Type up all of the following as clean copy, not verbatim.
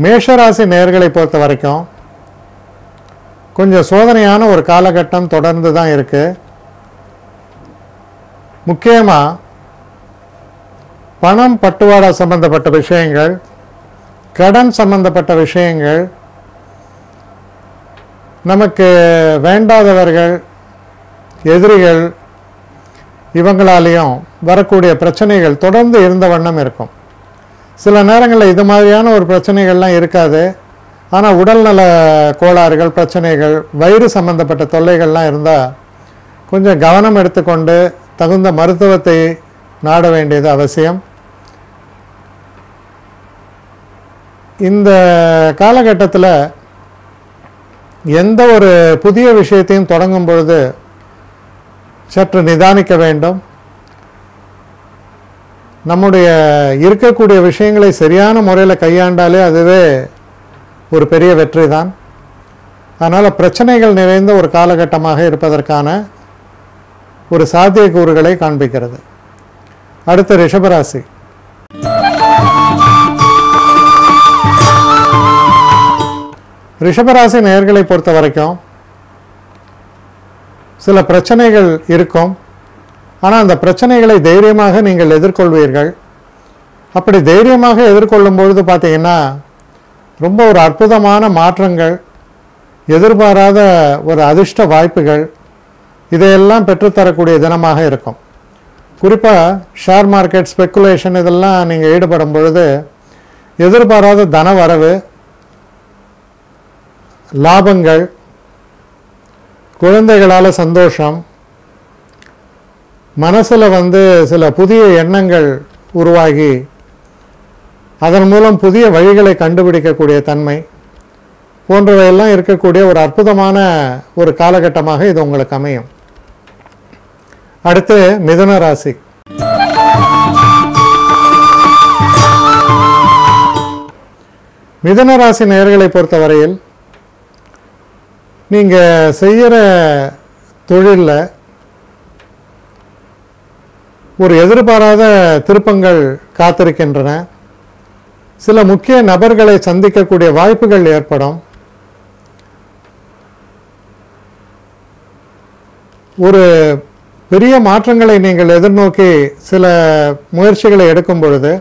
மேஷராசி நேயர்களை பொறுத்த வரைக்கும் கொஞ்சம் சோதனையான ஒரு காலகட்டம் தொடர்ந்து தான் இருக்கு. முக்கியமாக பணம் பட்டுவாடா சம்பந்தப்பட்ட விஷயங்கள், கடன் சம்பந்தப்பட்ட விஷயங்கள், நமக்கு வேண்டாதவர்கள், எதிரிகள், இவங்களாலேயும் வரக்கூடிய பிரச்சனைகள் தொடர்ந்து இருந்த வண்ணம் இருக்கும். சில நேரங்களில் இது மாதிரியான ஒரு பிரச்சனைகள்லாம் இருக்காது. ஆனால் உடல்நல கோளாறுகள், பிரச்சனைகள், வயிறு சம்பந்தப்பட்ட தொல்லைகள்லாம் இருந்தால் கொஞ்சம் கவனம் எடுத்துக்கொண்டு தகுந்த மருத்துவத்தை நாட வேண்டியது அவசியம். இந்த காலகட்டத்தில் எந்த ஒரு புதிய விஷயத்தையும் தொடங்கும் பொழுது சற்று நிதானிக்க வேண்டும். நம்முடைய இருக்கக்கூடிய விஷயங்களை சரியான முறையில் கையாண்டாலே அதுவே ஒரு பெரிய வெற்றி தான். அதனால் பிரச்சனைகள் நிறைந்த ஒரு காலகட்டமாக இருப்பதற்கான ஒரு சாத்தியக்கூறுகளை காண்பிக்கிறது. அடுத்த ரிஷபராசி. ரிஷபராசி நேயர்களை பொறுத்த வரைக்கும் சில பிரச்சனைகள் இருக்கும். ஆனால் அந்த பிரச்சனைகளை தைரியமாக நீங்கள் எதிர்கொள்வீர்கள். அப்படி தைரியமாக எதிர்கொள்ளும் பொழுது பார்த்தீங்கன்னா ரொம்ப ஒரு அற்புதமான மாற்றங்கள், எதிர்பாராத ஒரு அதிர்ஷ்ட வாய்ப்புகள், இதையெல்லாம் பெற்றுத்தரக்கூடிய தினமாக இருக்கும். குறிப்பாக ஷேர் மார்க்கெட், ஸ்பெக்குலேஷன் இதெல்லாம் நீங்கள் ஈடுபடும் பொழுது எதிர்பாராத தன வரவு, லாபங்கள், குழந்தைகளால் சந்தோஷம், மனசில் சில புதிய எண்ணங்கள் உருவாகி அதன் மூலம் புதிய வழிகளை கண்டுபிடிக்கக்கூடிய தன்மை போன்றவையெல்லாம் இருக்கக்கூடிய ஒரு அற்புதமான ஒரு காலகட்டமாக இது உங்களுக்கு அமையும். அடுத்து மிதுன ராசி. மிதுன ராசி நேயர்களை பொறுத்தவரையில் நீங்கள் செய்கிற தொழிலில் ஒரு எதிர்பாராத திருப்பங்கள் காத்திருக்கின்றன. சில முக்கிய நபர்களை சந்திக்கக்கூடிய வாய்ப்புகள் ஏற்படும். ஒரு பெரிய மாற்றங்களை நீங்கள் எதிர்நோக்கி சில முயற்சிகளை எடுக்கும் பொழுது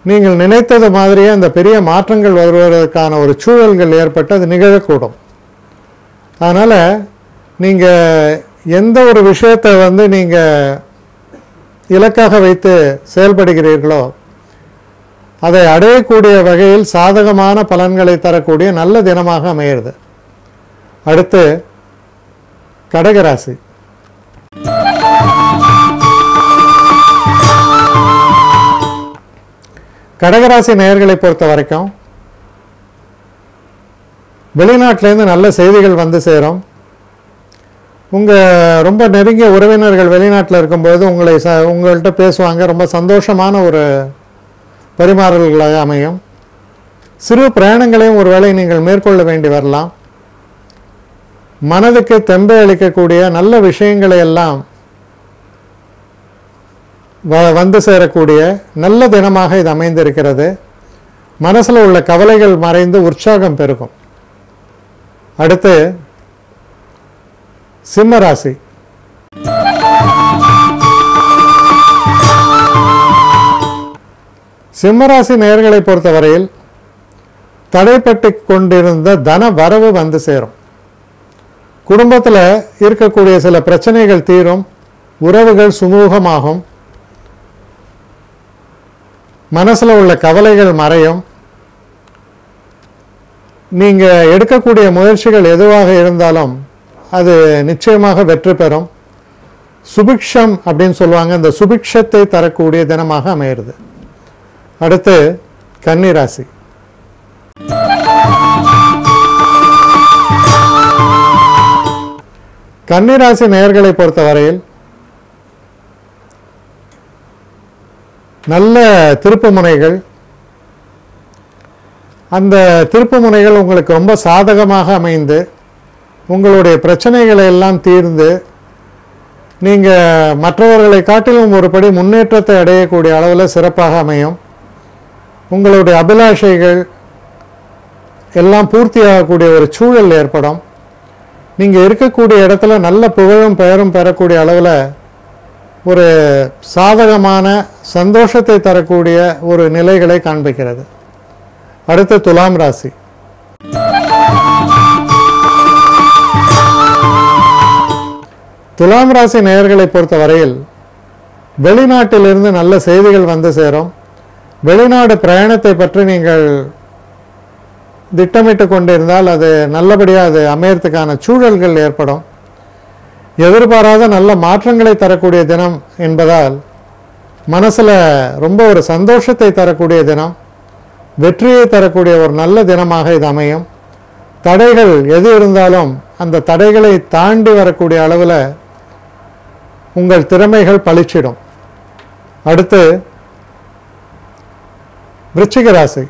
நீங்கள் நினைத்தது மாதிரியே அந்த பெரிய மாற்றங்கள் வருவதற்கான ஒரு சூழல்கள் ஏற்பட்டு அது நிகழக்கூடும். அதனால் நீங்கள் எந்த ஒரு விஷயத்தை நீங்கள் இலக்காக வைத்து செயல்படுகிறீர்களோ அதை அடையக்கூடிய வகையில் சாதகமான பலன்களை தரக்கூடிய நல்ல தினமாக அமைகிறது. அடுத்து கடகராசி. கடகராசி நேயர்களை பொறுத்த வரைக்கும் வெளிநாட்டிலேருந்து நல்ல செய்திகள் வந்து சேரும். உங்கள் ரொம்ப நெருங்கிய உறவினர்கள் வெளிநாட்டில் இருக்கும்போது உங்கள்கிட்ட பேசுவாங்க. ரொம்ப சந்தோஷமான ஒரு பரிமாறல்களாக அமையும். சிறு பிரயாணங்களையும் ஒரு வேளை நீங்கள் மேற்கொள்ள வேண்டி வரலாம். மனதுக்கு தெம்பை அளிக்கக்கூடிய நல்ல விஷயங்களை எல்லாம் வந்து சேரக்கூடிய நல்ல தினமாக இது அமைந்திருக்கிறது. மனசில் உள்ள கவலைகள் மறைந்து உற்சாகம் பெருகும். அடுத்து சிம்மராசி. சிம்மராசி நேயர்களை பொறுத்தவரையில் தடைப்பட்டு கொண்டிருந்த தன வரவு வந்து சேரும். குடும்பத்தில் இருக்கக்கூடிய சில பிரச்சனைகள் தீரும். உறவுகள் சுமூகமாகும். மனசில் உள்ள கவலைகள் மறையும். நீங்கள் எடுக்கக்கூடிய முயற்சிகள் எதுவாக இருந்தாலும் அது நிச்சயமாக வெற்றி பெறும். சுபிக்ஷம் அப்படின்னு சொல்லுவாங்க. அந்த சுபிக்ஷத்தை தரக்கூடிய தினமாக அமைகிறது. அடுத்து கன்னிராசி. கன்னிராசி நேயர்களை பொறுத்தவரையில் நல்ல திருப்பு முனைகள், அந்த திருப்பு முனைகள் உங்களுக்கு ரொம்ப சாதகமாக அமைந்து உங்களுடைய பிரச்சனைகளை எல்லாம் தீர்ந்து நீங்கள் மற்றவர்களை காட்டிலும் ஒருபடி முன்னேற்றத்தை அடையக்கூடிய அளவில் சிறப்பாக அமையும். உங்களுடைய அபிலாஷைகள், எல்லாம் பூர்த்தியாகக்கூடிய ஒரு சூழல் ஏற்படும். நீங்கள் இருக்கக்கூடிய இடத்துல நல்ல புகழும் பெயரும் பெறக்கூடிய அளவில் ஒரு சாதகமான சந்தோஷத்தை தரக்கூடிய ஒரு நிலைகளை காண்பிக்கிறது. அடுத்து துலாம் ராசி. துலாம் ராசி நேயர்களை பொறுத்தவரையில் வெளிநாட்டிலிருந்து நல்ல செய்திகள் வந்து சேரும். வெளிநாடு பிரயாணத்தை பற்றி நீங்கள் திட்டமிட்டு கொண்டிருந்தால் அது நல்லபடியாக அது அமையறதுக்கான சூழல்கள் ஏற்படும். எதிர்பாராத நல்ல மாற்றங்களை தரக்கூடிய தினம் என்பதால் மனசில் ரொம்ப ஒரு சந்தோஷத்தை தரக்கூடிய தினம், வெற்றியை தரக்கூடிய ஒரு நல்ல தினமாக இது அமையும். தடைகள் எது இருந்தாலும் அந்த தடைகளை தாண்டி வரக்கூடிய அளவில் உங்கள் திறமைகள் பளிச்சிடும். அடுத்து விருச்சிக ராசி.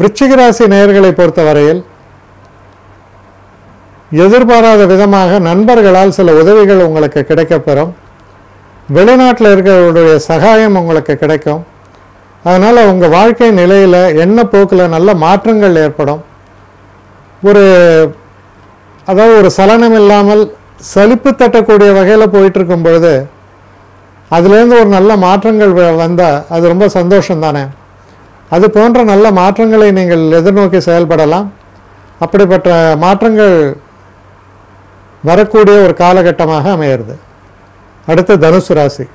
விருச்சிக ராசி நேயர்களை பொறுத்தவரையில் எதிர்பாராத விதமாக நண்பர்களால் சில உதவிகள் உங்களுக்கு கிடைக்கப்பெறும். வெளிநாட்டில் இருக்கிறவருடைய சகாயம் உங்களுக்கு கிடைக்கும். அதனால் உங்கள் வாழ்க்கை நிலையில் எண்ண போக்கில் நல்ல மாற்றங்கள் ஏற்படும். அதாவது ஒரு சலனம் இல்லாமல் சலிப்பு தட்டக்கூடிய வகையில் போயிட்டுருக்கும் பொழுது அதுலேருந்து ஒரு நல்ல மாற்றங்கள் வந்தால் அது ரொம்ப சந்தோஷம் தானே. அது போன்ற நல்ல மாற்றங்களை நீங்கள் எதிர்நோக்கி செயல்படலாம். அப்படிப்பட்ட மாற்றங்கள் வரக்கூடிய ஒரு காலகட்டமாக அமையிறது. அடுத்து தனுசு ராசி.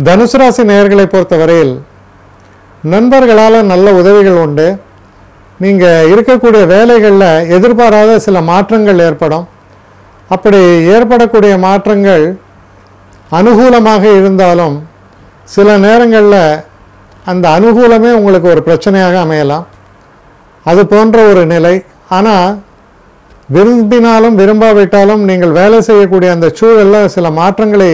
தனுசு ராசி நேயர்களை பொறுத்தவரையில் நண்பர்களால் நல்ல உதவிகள் உண்டு. நீங்கள் இருக்கக்கூடிய வேலைகளில் எதிர்பாராத சில மாற்றங்கள் ஏற்படும். அப்படி ஏற்படக்கூடிய மாற்றங்கள் அனுகூலமாக இருந்தாலும் சில நேரங்களில் அந்த அனுகூலமே உங்களுக்கு ஒரு பிரச்சனையாக அமையலாம். அது போன்ற ஒரு நிலை. ஆனால் விரும்பினாலும் விரும்பாவிட்டாலும் நீங்கள் வேலை செய்யக்கூடிய அந்த சூழலில் சில மாற்றங்களை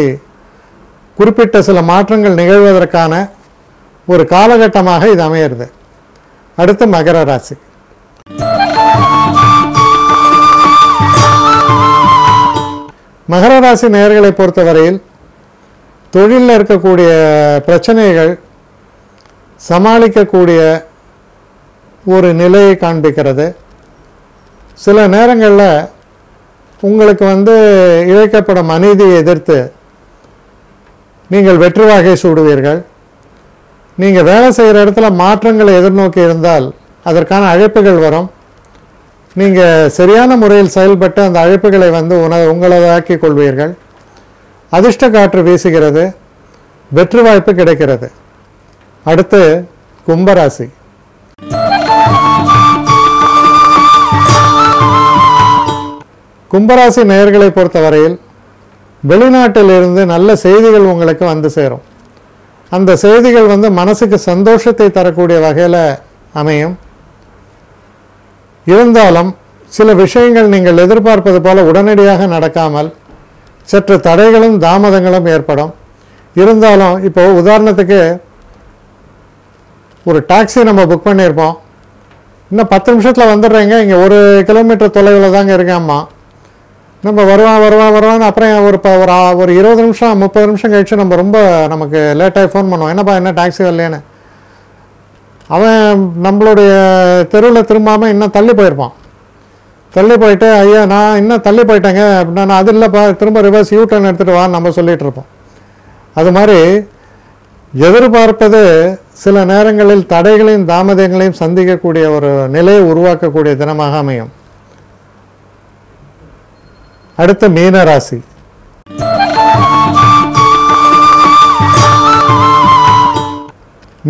குறிப்பிட்ட சில மாற்றங்கள் நிகழ்வதற்கான ஒரு காலகட்டமாக இது அமையிறது. அடுத்து மகர ராசி. மகர ராசி நேயர்களை பொறுத்தவரையில் தொழிலில் இருக்கக்கூடிய பிரச்சனைகள் சமாளிக்கக்கூடிய ஒரு நிலையை காண்பிக்கிறது. சில நேரங்களில் உங்களுக்கு இழைக்கப்படும் அநீதியை எதிர்த்து நீங்கள் வெற்றி வாகை சூடுவீர்கள். நீங்கள் வேலை செய்கிற இடத்துல மாற்றங்களை எதிர்நோக்கி இருந்தால் அதற்கான அழைப்புகள் வரும். நீங்கள் சரியான முறையில் செயல்பட்டு அந்த அழைப்புகளை உங்களதாக்கி கொள்வீர்கள். அதிர்ஷ்ட காற்று வீசுகிறது. வெற்றி வாய்ப்பு கிடைக்கிறது. அடுத்து கும்பராசி. கும்பராசி நேயர்களை பொறுத்தவரையில் வெளிநாட்டிலிருந்து நல்ல செய்திகள் உங்களுக்கு வந்து சேரும். அந்த செய்திகள் மனசுக்கு சந்தோஷத்தை தரக்கூடிய வகையில் அமையும். இருந்தாலும் சில விஷயங்கள் நீங்கள் எதிர்பார்ப்பது போல உடனடியாக நடக்காமல் சற்று தடைகளும் தாமதங்களும் ஏற்படும். இருந்தாலும் இப்போ உதாரணத்துக்கு ஒரு டாக்ஸி நம்ம புக் பண்ணியிருப்போம். இன்னும் 10 நிமிஷத்தில் வந்துடுறேங்க, இங்கே 1 கிலோமீட்டர் தொலைவில் தாங்க இருக்காம்மா. நம்ம வருவான்னு அப்புறம் ஒரு 20 நிமிஷம் 30 நிமிஷம் கழிச்சு நமக்கு லேட்டாகி ஃபோன் பண்ணுவோம். என்னப்பா என்ன டாக்ஸி வரலையேன்னு. அவன் நம்மளுடைய தெருவில் திரும்பாமல் இன்னும் தள்ளி போயிருப்பான். தள்ளி போயிட்டு ஐயா நான் இன்னும் தள்ளி போயிட்டேங்க அப்படின்னா, நான் அது இல்லைப்பா திரும்ப ரிவர்ஸ் யூ டர்ன் எடுத்துகிட்டு வான்னு நம்ம சொல்லிகிட்டு இருப்போம். அது மாதிரி எதிர்பார்ப்பது சில நேரங்களில் தடைகளையும் தாமதங்களையும் சந்திக்கக்கூடிய ஒரு நிலையை உருவாக்கக்கூடிய தினமாக அமையும். அடுத்து மீன ராசி.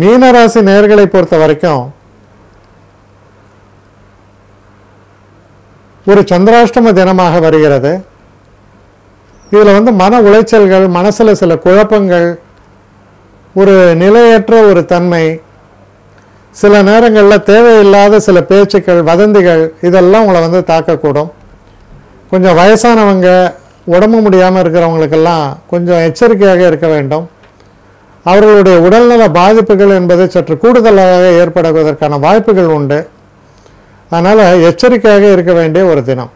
மீன ராசி நேயர்களை பொறுத்த வரைக்கும் ஒரு சந்திராஷ்டம தினமாக வருகிறது. இதில் மன உளைச்சல்கள், மனசில் சில குழப்பங்கள், ஒரு நிலையற்ற ஒரு தன்மை, சில நேரங்களில் தேவையில்லாத சில பேச்சுக்கள், வதந்திகள் இதெல்லாம் உங்களை தாக்கக்கூடும். கொஞ்சம் வயசானவங்க, உடம்பு முடியாமல் இருக்கிறவங்களுக்கெல்லாம் கொஞ்சம் எச்சரிக்கையாக இருக்க வேண்டும். அவர்களுடைய உடல்நல பாதிப்புகள் என்பது சற்று கூடுதலாக ஏற்படுவதற்கான வாய்ப்புகள் உண்டு. அதனால் எச்சரிக்கையாக இருக்க வேண்டிய ஒரு தினம்.